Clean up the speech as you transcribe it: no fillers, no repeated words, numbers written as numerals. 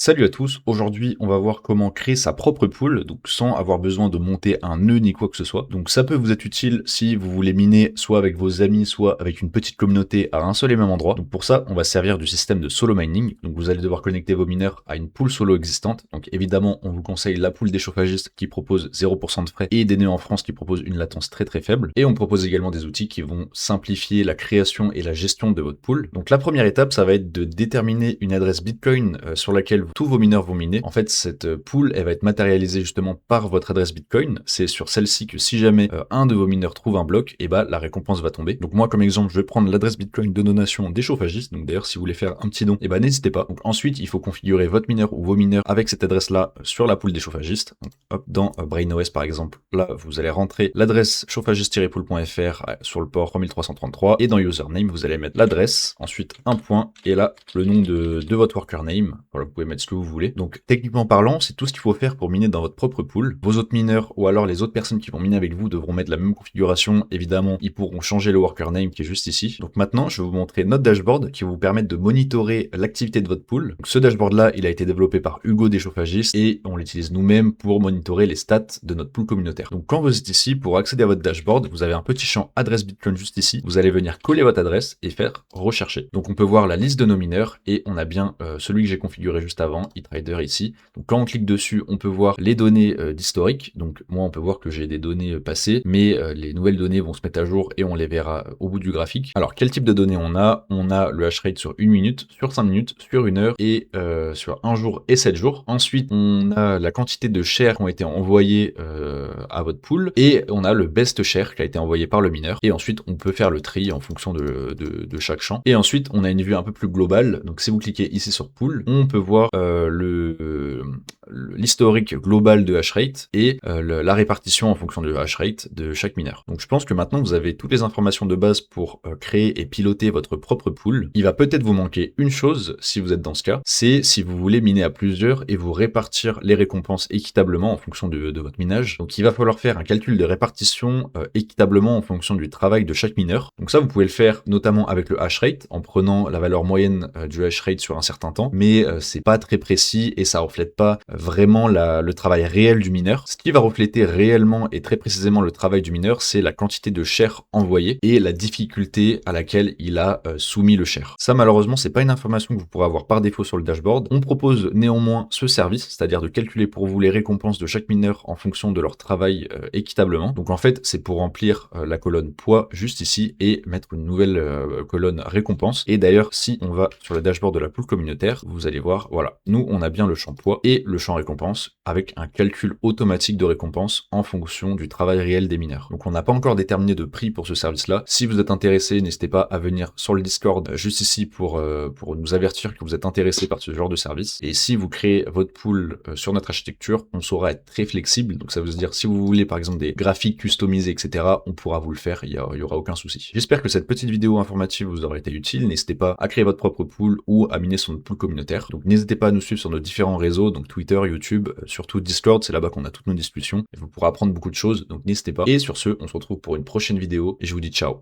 Salut à tous, aujourd'hui on va voir comment créer sa propre pool, donc sans avoir besoin de monter un nœud ni quoi que ce soit. Donc ça peut vous être utile si vous voulez miner soit avec vos amis, soit avec une petite communauté à un seul et même endroit. Donc pour ça, on va se servir du système de solo mining. Donc vous allez devoir connecter vos mineurs à une pool solo existante. Donc évidemment, on vous conseille la pool des chauffagistes qui propose 0% de frais et des nœuds en France qui proposent une latence très faible. Et on propose également des outils qui vont simplifier la création et la gestion de votre pool. Donc la première étape, ça va être de déterminer une adresse Bitcoin sur laquelle tous vos mineurs vont miner. En fait, cette pool, elle va être matérialisée justement par votre adresse Bitcoin. C'est sur celle-ci que si jamais un de vos mineurs trouve un bloc, et bah la récompense va tomber. Donc moi, comme exemple, je vais prendre l'adresse Bitcoin de donation des chauffagistes. Donc d'ailleurs, si vous voulez faire un petit don, et bah n'hésitez pas. Donc ensuite, il faut configurer votre mineur ou vos mineurs avec cette adresse-là sur la pool des chauffagistes. Donc, hop, dans BrainOS par exemple, là, vous allez rentrer l'adresse chauffagiste-pool.fr sur le port 3333 et dans username, vous allez mettre l'adresse, ensuite un point et là le nom de votre worker name. Voilà, vous pouvez mettre ce que vous voulez. Donc techniquement parlant, c'est tout ce qu'il faut faire pour miner dans votre propre pool. Vos autres mineurs ou alors les autres personnes qui vont miner avec vous devront mettre la même configuration. Évidemment, ils pourront changer le worker name qui est juste ici. Donc maintenant, je vais vous montrer notre dashboard qui va vous permettre de monitorer l'activité de votre pool. Donc ce dashboard là, il a été développé par Hugo des chauffagistes et on l'utilise nous-mêmes pour monitorer les stats de notre pool communautaire. Donc quand vous êtes ici, pour accéder à votre dashboard, vous avez un petit champ adresse Bitcoin juste ici. Vous allez venir coller votre adresse et faire rechercher. Donc on peut voir la liste de nos mineurs et on a bien celui que j'ai configuré juste avant, eTrader ici. Donc quand on clique dessus, on peut voir les données d'historique. Donc moi, on peut voir que j'ai des données passées, mais les nouvelles données vont se mettre à jour et on les verra au bout du graphique. Alors quel type de données on a? On a le hash rate sur 1 minute, sur 5 minutes, sur 1 heure et sur 1 jour et 7 jours. Ensuite, on a la quantité de shares qui ont été envoyés à votre pool et on a le best share qui a été envoyé par le mineur. Et ensuite, on peut faire le tri en fonction de chaque champ. Et ensuite, on a une vue un peu plus globale. Donc si vous cliquez ici sur pool, on peut voir l'historique global de hash rate et la répartition en fonction du hash rate de chaque mineur. Donc je pense que maintenant vous avez toutes les informations de base pour créer et piloter votre propre pool. Il va peut-être vous manquer une chose si vous êtes dans ce cas, c'est si vous voulez miner à plusieurs et vous répartir les récompenses équitablement en fonction de votre minage. Donc il va falloir faire un calcul de répartition équitablement en fonction du travail de chaque mineur. Donc ça vous pouvez le faire notamment avec le hash rate en prenant la valeur moyenne du hash rate sur un certain temps, mais c'est pas très précis et ça reflète pas vraiment le travail réel du mineur. Ce qui va refléter réellement et très précisément le travail du mineur, c'est la quantité de share envoyée et la difficulté à laquelle il a soumis le share. Ça malheureusement c'est pas une information que vous pourrez avoir par défaut sur le dashboard. On propose néanmoins ce service, c'est-à-dire de calculer pour vous les récompenses de chaque mineur en fonction de leur travail équitablement. Donc en fait c'est pour remplir la colonne poids juste ici et mettre une nouvelle colonne récompense. Et d'ailleurs si on va sur le dashboard de la pool communautaire, vous allez voir, voilà, nous on a bien le champ poids et le champ récompense avec un calcul automatique de récompense en fonction du travail réel des mineurs. Donc on n'a pas encore déterminé de prix pour ce service-là. Si vous êtes intéressé, n'hésitez pas à venir sur le Discord juste ici pour nous avertir que vous êtes intéressé par ce genre de service. Et si vous créez votre pool sur notre architecture, on saura être très flexible. Donc ça veut dire si vous voulez par exemple des graphiques customisés, etc., on pourra vous le faire, il y aura aucun souci. J'espère que cette petite vidéo informative vous aura été utile. N'hésitez pas à créer votre propre pool ou à miner son pool communautaire. Donc n'hésitez pas à nous suivre sur nos différents réseaux, donc Twitter, YouTube, surtout Discord, c'est là-bas qu'on a toutes nos discussions et vous pourrez apprendre beaucoup de choses, donc n'hésitez pas. Et sur ce, on se retrouve pour une prochaine vidéo et je vous dis ciao.